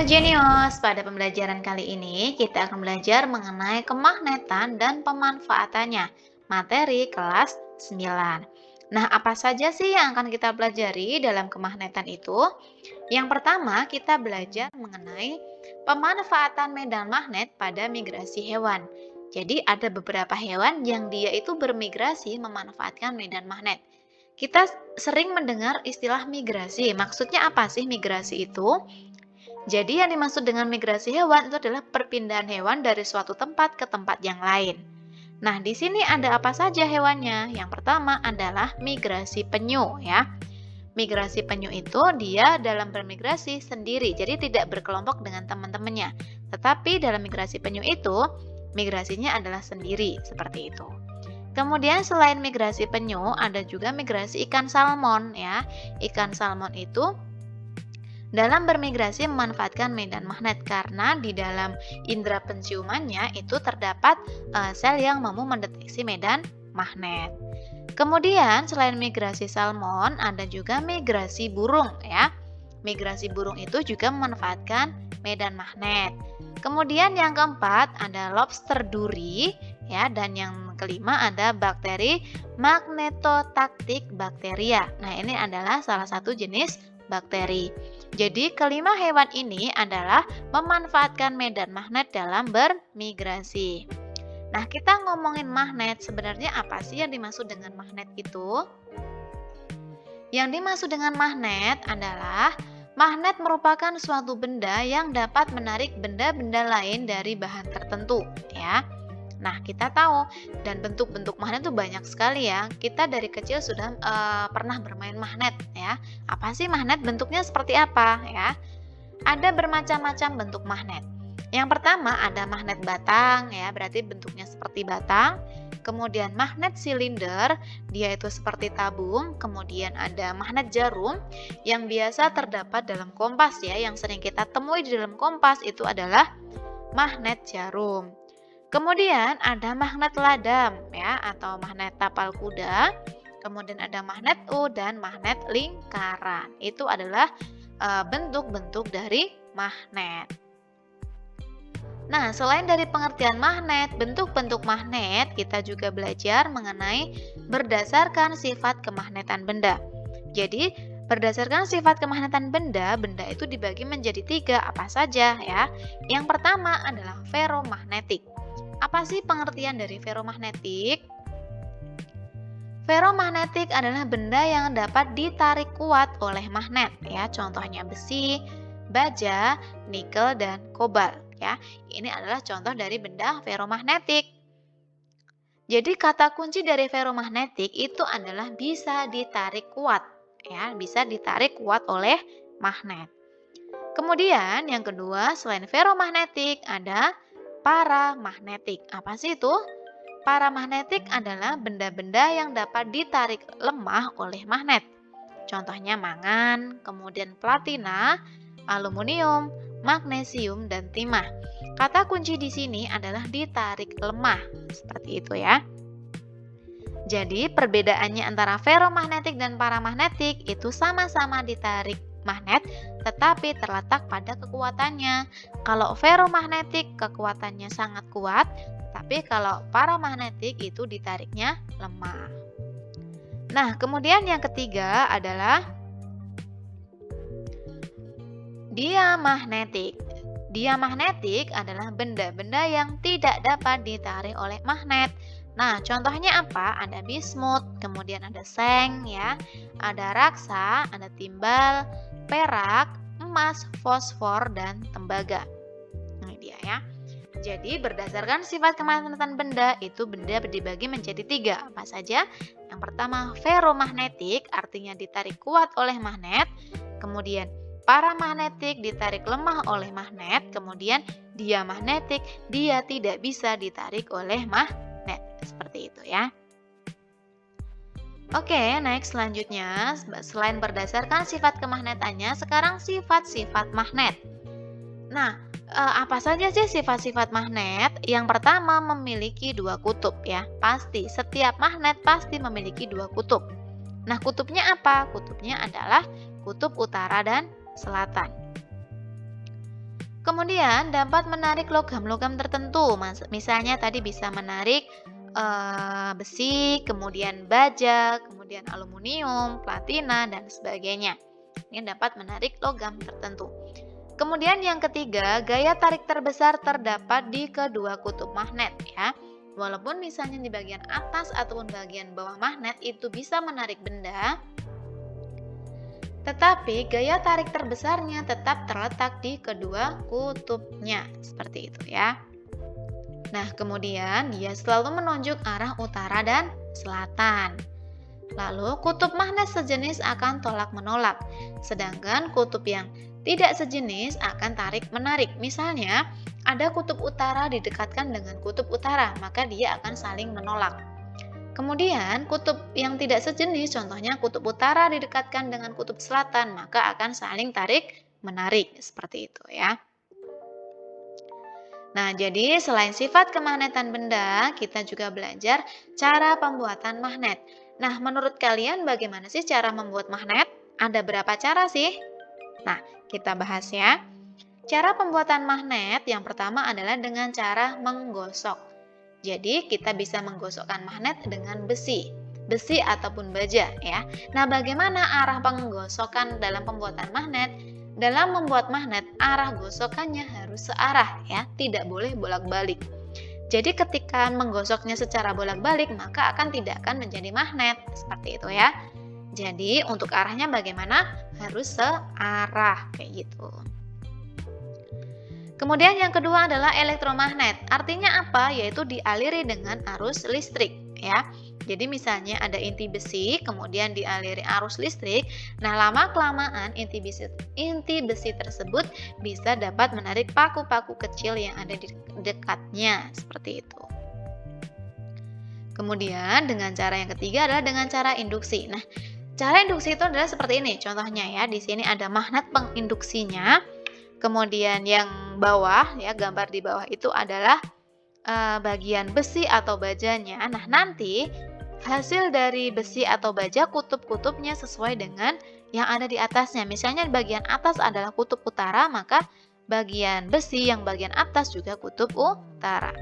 Jenius, pada pembelajaran kali ini kita akan belajar mengenai kemagnetan dan pemanfaatannya. Materi kelas 9. Nah, apa saja sih yang akan kita pelajari dalam kemagnetan itu? Yang pertama, kita belajar mengenai pemanfaatan medan magnet pada migrasi hewan. Jadi, ada beberapa hewan yang dia itu bermigrasi memanfaatkan medan magnet. Kita sering mendengar istilah migrasi. Maksudnya apa sih migrasi itu? Jadi yang dimaksud dengan migrasi hewan itu adalah perpindahan hewan dari suatu tempat ke tempat yang lain. Nah, di sini ada apa saja hewannya? Yang pertama adalah migrasi penyu ya. Migrasi penyu itu dia dalam bermigrasi sendiri, jadi tidak berkelompok dengan teman-temannya. Tetapi dalam migrasi penyu itu, migrasinya adalah sendiri, seperti itu. Kemudian selain migrasi penyu, ada juga migrasi ikan salmon ya. Ikan salmon itu dalam bermigrasi memanfaatkan medan magnet karena di dalam indera penciumannya itu terdapat sel yang mampu mendeteksi medan magnet. Kemudian selain migrasi salmon ada juga migrasi burung ya. Migrasi burung itu juga memanfaatkan medan magnet. Kemudian yang keempat ada lobster duri ya, dan yang kelima ada bakteri magnetotaktik bakteria. Nah, ini adalah salah satu jenis bakteri. Jadi kelima hewan ini adalah memanfaatkan medan magnet dalam bermigrasi. Nah, kita ngomongin magnet, sebenarnya apa sih yang dimaksud dengan magnet itu? Yang dimaksud dengan magnet adalah magnet merupakan suatu benda yang dapat menarik benda-benda lain dari bahan tertentu, ya. Nah, kita tahu dan bentuk-bentuk magnet itu banyak sekali ya. Kita dari kecil sudah pernah bermain magnet ya. Apa sih magnet? Bentuknya seperti apa ya? Ada bermacam-macam bentuk magnet. Yang pertama ada magnet batang ya, berarti bentuknya seperti batang. Kemudian magnet silinder, dia itu seperti tabung. Kemudian ada magnet jarum yang biasa terdapat dalam kompas ya, yang sering kita temui di dalam kompas itu adalah magnet jarum. Kemudian ada magnet ladam ya, atau magnet tapal kuda. Kemudian ada magnet U dan magnet lingkaran. Itu adalah bentuk-bentuk dari magnet. Nah, selain dari pengertian magnet, bentuk-bentuk magnet, kita juga belajar mengenai berdasarkan sifat kemagnetan benda. Jadi, berdasarkan sifat kemagnetan benda, benda itu dibagi menjadi 3, apa saja ya. Yang pertama adalah ferromagnetik. Apa sih pengertian dari ferromagnetik? Ferromagnetik adalah benda yang dapat ditarik kuat oleh magnet ya, contohnya besi, baja, nikel dan kobalt ya. Ini adalah contoh dari benda ferromagnetik. Jadi kata kunci dari ferromagnetik itu adalah bisa ditarik kuat ya, bisa ditarik kuat oleh magnet. Kemudian yang kedua, selain ferromagnetik ada paramagnetik. Apa sih itu? Paramagnetik adalah benda-benda yang dapat ditarik lemah oleh magnet. Contohnya mangan, kemudian platina, aluminium, magnesium, dan timah. Kata kunci di sini adalah ditarik lemah. Seperti itu ya. Jadi perbedaannya antara ferromagnetik dan paramagnetik itu sama-sama ditarik magnet, tetapi terletak pada kekuatannya. Kalau ferromagnetik kekuatannya sangat kuat, tapi kalau paramagnetik itu ditariknya lemah. Nah, kemudian yang ketiga adalah diamagnetik. Diamagnetik adalah benda-benda yang tidak dapat ditarik oleh magnet. Nah, contohnya apa? Ada bismut, kemudian ada seng ya, ada raksa, ada timbal, perak, emas, fosfor, dan tembaga. Ini dia ya. Jadi berdasarkan sifat kemagnetatan benda, itu benda dibagi menjadi 3. Apa saja? Yang pertama ferromagnetik, artinya ditarik kuat oleh magnet. Kemudian paramagnetik, ditarik lemah oleh magnet. Kemudian diamagnetik, dia tidak bisa ditarik oleh magnet. Seperti itu ya. Oke, next selanjutnya, selain berdasarkan sifat kemagnetannya, sekarang sifat-sifat magnet. Nah, apa saja sih sifat-sifat magnet? Yang pertama memiliki 2 kutub ya. Pasti, setiap magnet pasti memiliki 2 kutub. Nah, kutubnya apa? Kutubnya adalah kutub utara dan selatan. Kemudian dapat menarik logam-logam tertentu, misalnya tadi bisa menarik besi, kemudian baja, kemudian aluminium, platina, dan sebagainya. Ini dapat menarik logam tertentu. Kemudian yang ketiga, gaya tarik terbesar terdapat di kedua kutub magnet ya. Walaupun misalnya di bagian atas ataupun bagian bawah magnet itu bisa menarik benda, tetapi gaya tarik terbesarnya tetap terletak di kedua kutubnya. Seperti itu ya. Nah, kemudian dia selalu menunjuk arah utara dan selatan. Lalu, kutub magnet sejenis akan tolak-menolak, sedangkan kutub yang tidak sejenis akan tarik-menarik. Misalnya, ada kutub utara didekatkan dengan kutub utara, maka dia akan saling menolak. Kemudian, kutub yang tidak sejenis, contohnya kutub utara didekatkan dengan kutub selatan, maka akan saling tarik-menarik. Seperti itu ya. Nah, jadi selain sifat kemagnetan benda, kita juga belajar cara pembuatan magnet. Nah, menurut kalian bagaimana sih cara membuat magnet? Ada berapa cara sih? Nah, kita bahas ya. Cara pembuatan magnet yang pertama adalah dengan cara menggosok. Jadi, kita bisa menggosokkan magnet dengan besi ataupun baja ya. Nah, bagaimana arah penggosokan dalam pembuatan magnet? Dalam membuat magnet, arah gosokannya harus searah ya, tidak boleh bolak-balik. Jadi ketika menggosoknya secara bolak-balik, maka tidak akan menjadi magnet. Seperti itu ya. Jadi untuk arahnya bagaimana? Harus searah kayak gitu. Kemudian yang kedua adalah elektromagnet. Artinya apa? Yaitu dialiri dengan arus listrik ya. Jadi misalnya ada inti besi, kemudian dialiri arus listrik. Nah, lama-kelamaan inti besi tersebut bisa dapat menarik paku-paku kecil yang ada di dekatnya, seperti itu. Kemudian dengan cara yang ketiga adalah dengan cara induksi. Nah, cara induksi itu adalah seperti ini. Contohnya ya, di sini ada magnet penginduksinya. Kemudian yang bawah ya, gambar di bawah itu adalah bagian besi atau bajanya. Nah, nanti hasil dari besi atau baja kutub-kutubnya sesuai dengan yang ada di atasnya. Misalnya bagian atas adalah kutub utara, maka bagian besi yang bagian atas juga kutub utara.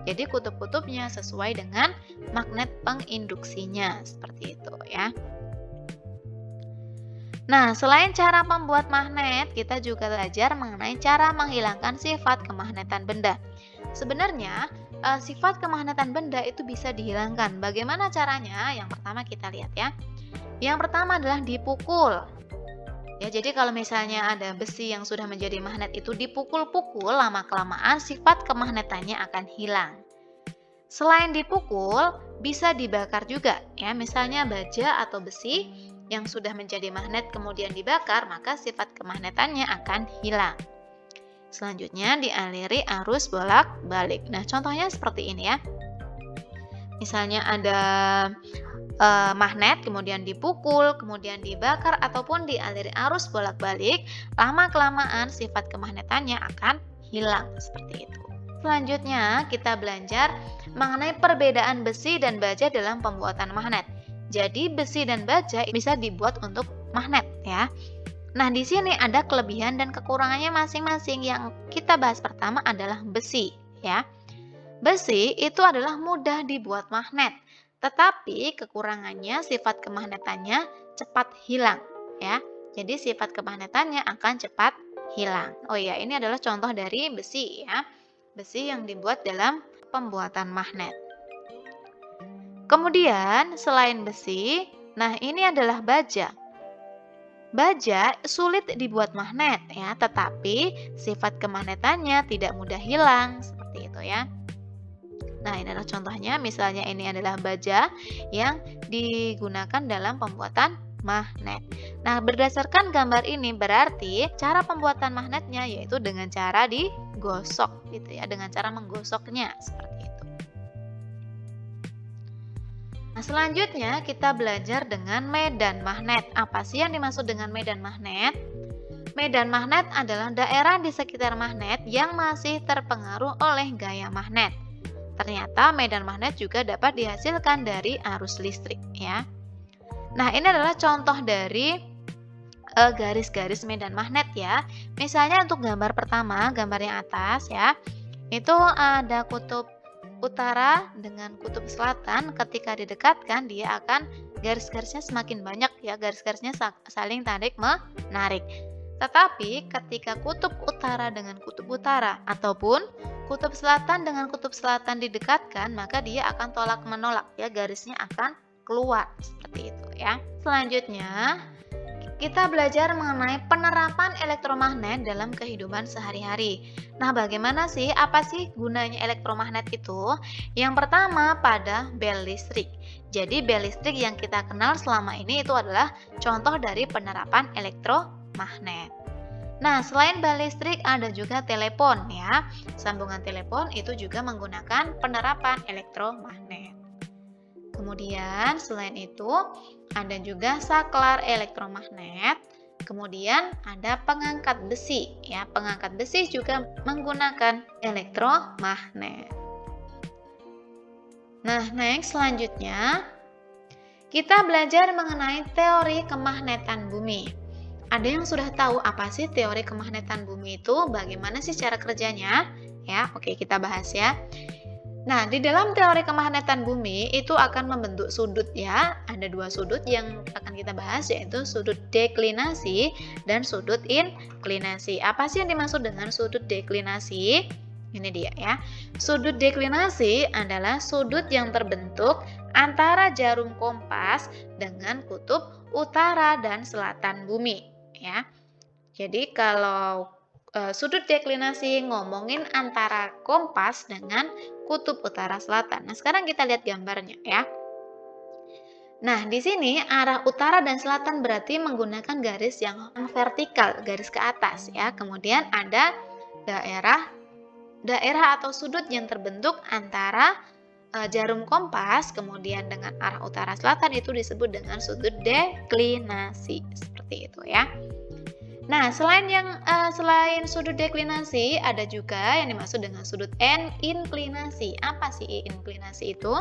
Jadi kutub-kutubnya sesuai dengan magnet penginduksinya, seperti itu ya. Nah, selain cara membuat magnet, kita juga belajar mengenai cara menghilangkan sifat kemagnetan benda. Sebenarnya, sifat kemagnetan benda itu bisa dihilangkan. Bagaimana caranya? Yang pertama kita lihat ya. Yang pertama adalah dipukul. Ya, jadi kalau misalnya ada besi yang sudah menjadi magnet itu dipukul-pukul, lama-kelamaan sifat kemagnetannya akan hilang. Selain dipukul, bisa dibakar juga ya. Misalnya baja atau besi yang sudah menjadi magnet kemudian dibakar, maka sifat kemagnetannya akan hilang. Selanjutnya dialiri arus bolak-balik. Nah, contohnya seperti ini ya. Misalnya ada magnet kemudian dipukul, kemudian dibakar ataupun dialiri arus bolak-balik, lama-kelamaan sifat kemagnetannya akan hilang seperti itu. Selanjutnya kita belajar mengenai perbedaan besi dan baja dalam pembuatan magnet. Jadi besi dan baja bisa dibuat untuk magnet ya. Nah, di sini ada kelebihan dan kekurangannya masing-masing. Yang kita bahas pertama adalah besi ya. Besi itu adalah mudah dibuat magnet, tetapi kekurangannya sifat kemagnetannya cepat hilang ya. Jadi sifat kemagnetannya akan cepat hilang. Oh iya, ini adalah contoh dari besi ya. Besi yang dibuat dalam pembuatan magnet. Kemudian selain besi, nah ini adalah baja. Baja sulit dibuat magnet ya, tetapi sifat kemagnetannya tidak mudah hilang seperti itu ya. Nah, ini adalah contohnya, misalnya ini adalah baja yang digunakan dalam pembuatan magnet. Nah, berdasarkan gambar ini berarti cara pembuatan magnetnya yaitu dengan cara digosok gitu ya, dengan cara menggosoknya seperti itu. Nah, selanjutnya kita belajar dengan medan magnet. Apa sih yang dimaksud dengan medan magnet? Medan magnet adalah daerah di sekitar magnet yang masih terpengaruh oleh gaya magnet. Ternyata medan magnet juga dapat dihasilkan dari arus listrik ya. Nah, ini adalah contoh dari garis-garis medan magnet ya. Misalnya untuk gambar pertama, gambar yang atas ya, itu ada kutub utara dengan kutub selatan. Ketika didekatkan, dia akan garis-garisnya semakin banyak ya, garis-garisnya saling tarik menarik. Tetapi ketika kutub utara dengan kutub utara ataupun kutub selatan dengan kutub selatan didekatkan, maka dia akan tolak menolak ya, garisnya akan keluar seperti itu ya. Selanjutnya, kita belajar mengenai penerapan elektromagnet dalam kehidupan sehari-hari. Nah, bagaimana sih? Apa sih gunanya elektromagnet itu? Yang pertama pada bel listrik. Jadi bel listrik yang kita kenal selama ini itu adalah contoh dari penerapan elektromagnet. Nah, selain bel listrik ada juga telepon ya. Sambungan telepon itu juga menggunakan penerapan elektromagnet. Kemudian selain itu ada juga saklar elektromagnet. Kemudian ada pengangkat besi ya. Pengangkat besi juga menggunakan elektromagnet. Nah, next selanjutnya kita belajar mengenai teori kemagnetan bumi. Ada yang sudah tahu apa sih teori kemagnetan bumi itu? Bagaimana sih cara kerjanya? Ya, oke kita bahas ya. Nah, di dalam teori kemagnetan bumi itu akan membentuk sudut ya. Ada dua sudut yang akan kita bahas, yaitu sudut deklinasi dan sudut inklinasi. Apa sih yang dimaksud dengan sudut deklinasi? Ini dia ya. Sudut deklinasi adalah sudut yang terbentuk antara jarum kompas dengan kutub utara dan selatan bumi ya. Jadi kalau sudut deklinasi ngomongin antara kompas dengan kutub utara selatan. Nah, sekarang kita lihat gambarnya ya. Nah, di sini arah utara dan selatan berarti menggunakan garis yang vertikal, garis ke atas ya. Kemudian ada daerah atau sudut yang terbentuk antara jarum kompas kemudian dengan arah utara selatan itu disebut dengan sudut deklinasi. Seperti itu ya. Nah, selain sudut deklinasi, ada juga yang dimaksud dengan sudut inklinasi. Apa sih inklinasi itu?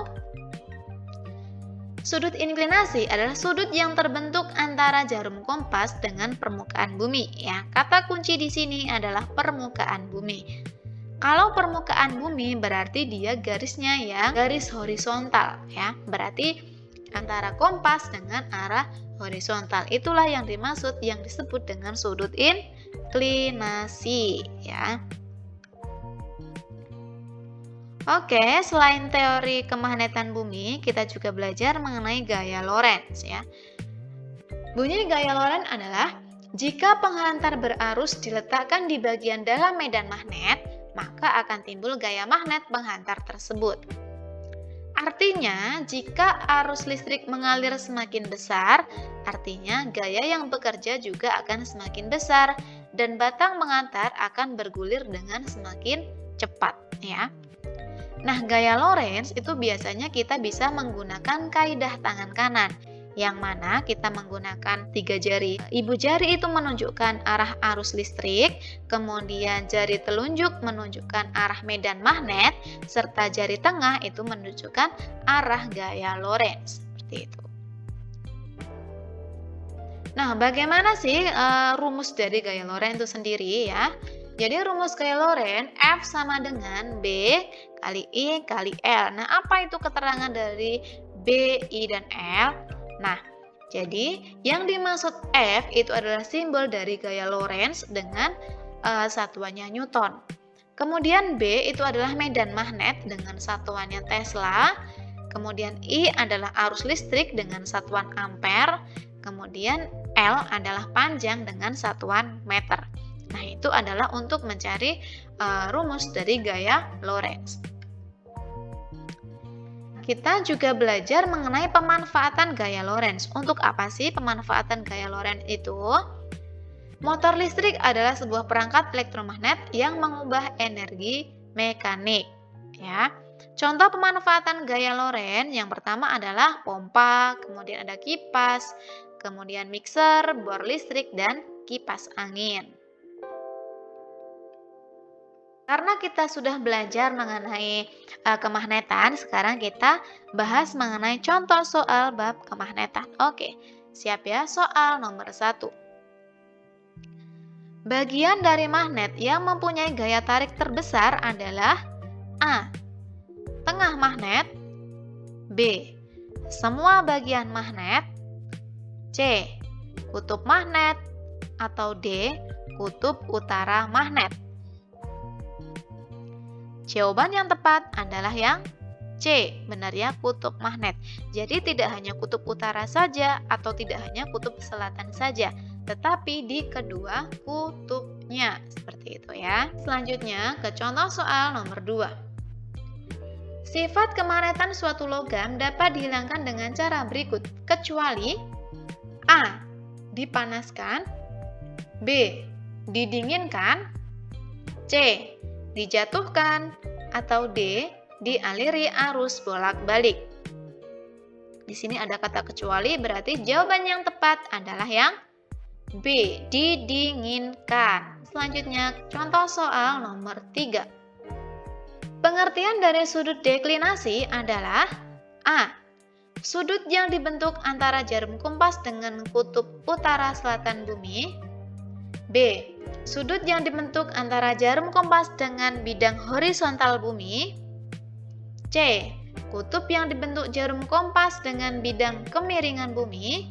Sudut inklinasi adalah sudut yang terbentuk antara jarum kompas dengan permukaan bumi. Ya, kata kunci di sini adalah permukaan bumi. Kalau permukaan bumi berarti dia garisnya ya garis horizontal ya. Berarti antara kompas dengan arah horizontal. Itulah yang dimaksud yang disebut dengan sudut inklinasi ya. Oke, selain teori kemagnetan bumi, kita juga belajar mengenai gaya Lorentz ya. Bunyi gaya Lorentz adalah jika penghantar berarus diletakkan di bagian dalam medan magnet, maka akan timbul gaya magnet penghantar tersebut. Artinya, jika arus listrik mengalir semakin besar, artinya gaya yang bekerja juga akan semakin besar dan batang pengantar akan bergulir dengan semakin cepat ya. Nah, gaya Lorentz itu biasanya kita bisa menggunakan kaidah tangan kanan, yang mana kita menggunakan 3 jari. Ibu jari itu menunjukkan arah arus listrik, kemudian jari telunjuk menunjukkan arah medan magnet, serta jari tengah itu menunjukkan arah gaya Lorentz. Seperti itu. Nah, bagaimana sih rumus dari gaya Lorentz itu sendiri ya? Jadi rumus gaya Lorentz F sama dengan B kali I kali L. Nah, apa itu keterangan dari B, I, dan L? Nah, jadi yang dimaksud F itu adalah simbol dari gaya Lorentz dengan satuannya Newton. Kemudian B itu adalah medan magnet dengan satuannya Tesla. Kemudian I adalah arus listrik dengan satuan ampere. Kemudian L adalah panjang dengan satuan meter. Nah, itu adalah untuk mencari rumus dari gaya Lorentz. Kita juga belajar mengenai pemanfaatan gaya Lorentz. Untuk apa sih pemanfaatan gaya Lorentz itu? Motor listrik adalah sebuah perangkat elektromagnet yang mengubah energi mekanik. Ya. Contoh pemanfaatan gaya Lorentz yang pertama adalah pompa, kemudian ada kipas, kemudian mixer, bor listrik, dan kipas angin. Karena kita sudah belajar mengenai kemagnetan, sekarang kita bahas mengenai contoh soal bab kemagnetan. Oke, siap ya, soal nomor 1. Bagian dari magnet yang mempunyai gaya tarik terbesar adalah A. Tengah magnet, B. Semua bagian magnet, C. Kutub magnet, atau D. Kutub utara magnet. Jawaban yang tepat adalah yang C, benar ya, kutub magnet. Jadi tidak hanya kutub utara saja atau tidak hanya kutub selatan saja, tetapi di kedua kutubnya. Seperti itu ya. Selanjutnya ke contoh soal nomor 2. Sifat kemagnetan suatu logam dapat dihilangkan dengan cara berikut, kecuali A. Dipanaskan, B. Didinginkan, C. Dijatuhkan, atau D. Dialiri arus bolak-balik. Di sini ada kata kecuali, berarti jawaban yang tepat adalah yang B. Didinginkan. Selanjutnya, contoh soal nomor 3. Pengertian dari sudut deklinasi adalah A. Sudut yang dibentuk antara jarum kompas dengan kutub utara selatan bumi. B. Sudut yang dibentuk antara jarum kompas dengan bidang horizontal bumi. C. Kutub yang dibentuk jarum kompas dengan bidang kemiringan bumi.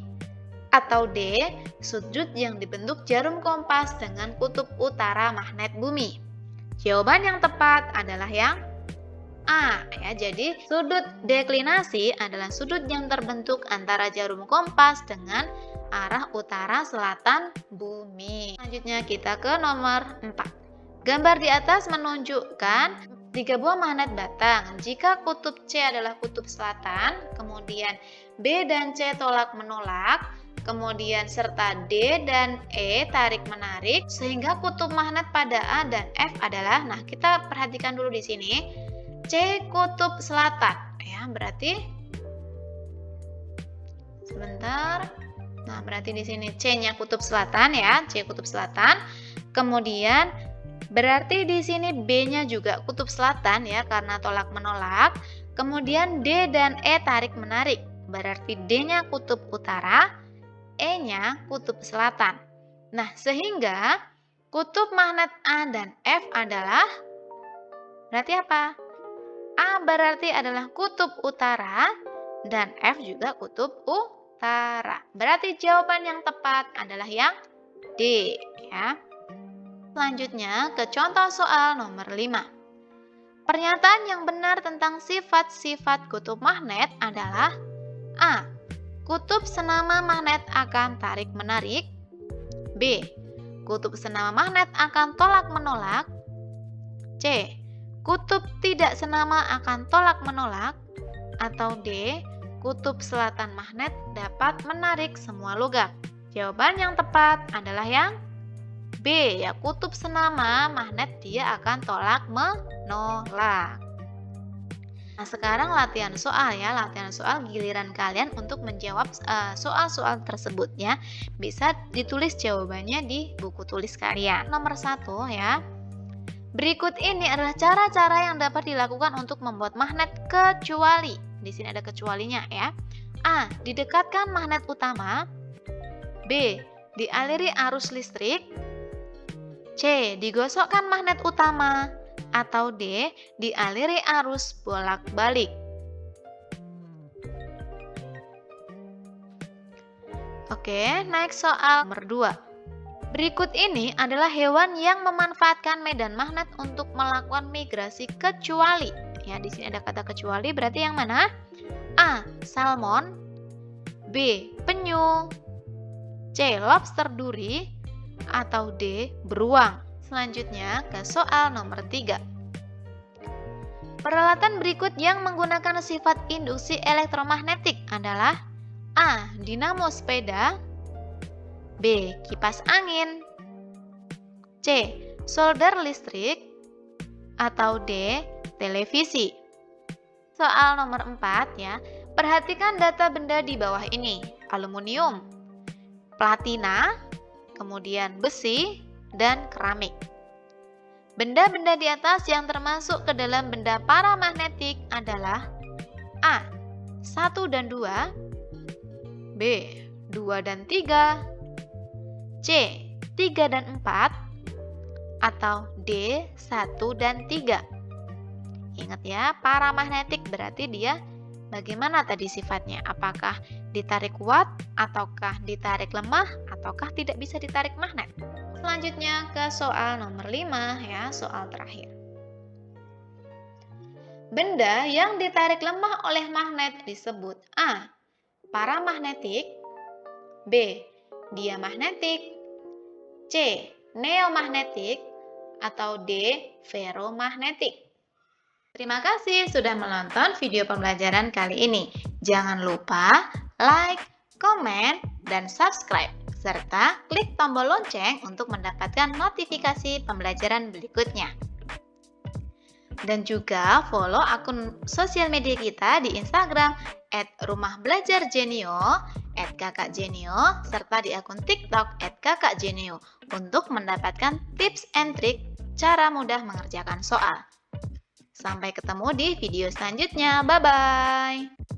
Atau D. Sudut yang dibentuk jarum kompas dengan kutub utara magnet bumi. Jawaban yang tepat adalah yang A. Ya, jadi sudut deklinasi adalah sudut yang terbentuk antara jarum kompas dengan arah utara selatan bumi. Selanjutnya kita ke nomor 4. Gambar di atas menunjukkan 3 buah magnet batang. Jika kutub C adalah kutub selatan, kemudian B dan C tolak menolak, kemudian serta D dan E tarik menarik, sehingga kutub magnet pada A dan F adalah, nah kita perhatikan dulu di sini, C kutub selatan, ya berarti sebentar. Nah, berarti di sini C-nya kutub selatan ya, C kutub selatan. Kemudian berarti di sini B-nya juga kutub selatan ya karena tolak menolak. Kemudian D dan E tarik menarik. Berarti D-nya kutub utara, E-nya kutub selatan. Nah, sehingga kutub magnet A dan F adalah berarti apa? A berarti adalah kutub utara dan F juga kutub utara. Berarti jawaban yang tepat adalah yang D ya. Selanjutnya ke contoh soal nomor 5. Pernyataan yang benar tentang sifat-sifat kutub magnet adalah A. Kutub senama magnet akan tarik menarik. B. Kutub senama magnet akan tolak menolak. C. Kutub tidak senama akan tolak menolak. Atau D. Kutub selatan magnet dapat menarik semua logam. Jawaban yang tepat adalah yang B, ya kutub senama magnet dia akan tolak menolak. Nah, sekarang latihan soal ya, latihan soal giliran kalian untuk menjawab soal-soal tersebut ya. Bisa ditulis jawabannya di buku tulis kalian. Nomor 1 ya. Berikut ini adalah cara-cara yang dapat dilakukan untuk membuat magnet kecuali. Di sini ada kecualinya ya. A. Didekatkan magnet utama. B. Dialiri arus listrik. C. Digosokkan magnet utama. Atau D. Dialiri arus bolak-balik. Oke, next soal nomor 2. Berikut ini adalah hewan yang memanfaatkan medan magnet untuk melakukan migrasi kecuali. Ya, di sini ada kata kecuali, berarti yang mana? A. Salmon. B. Penyu. C. Lobster duri. Atau D. Beruang. Selanjutnya ke soal nomor 3. Peralatan berikut yang menggunakan sifat induksi elektromagnetik adalah A. Dinamo sepeda. B. Kipas angin. C. Solder listrik. Atau D. Televisi. Soal nomor 4 ya. Perhatikan data benda di bawah ini. Aluminium, platina, kemudian besi, dan keramik. Benda-benda di atas yang termasuk ke dalam benda paramagnetik adalah A. 1 dan 2. B. 2 dan 3. C. 3 dan 4. atau D, 1 dan 3? Ingat ya, paramagnetik berarti dia bagaimana tadi sifatnya? Apakah ditarik kuat, ataukah ditarik lemah, ataukah tidak bisa ditarik magnet? Selanjutnya ke soal nomor 5 ya, soal terakhir. Benda yang ditarik lemah oleh magnet disebut A. Paramagnetik, B. Diamagnetik, C. Neomagnetik, atau D. Ferromagnetik. Terima kasih sudah menonton video pembelajaran kali ini. Jangan lupa like, komen, dan subscribe, serta klik tombol lonceng untuk mendapatkan notifikasi pembelajaran berikutnya. Dan juga follow akun sosial media kita di Instagram @rumahbelajarjenio, @kakakjenio, serta di akun TikTok @kakakjenio untuk mendapatkan tips and trik cara mudah mengerjakan soal. Sampai ketemu di video selanjutnya. Bye-bye.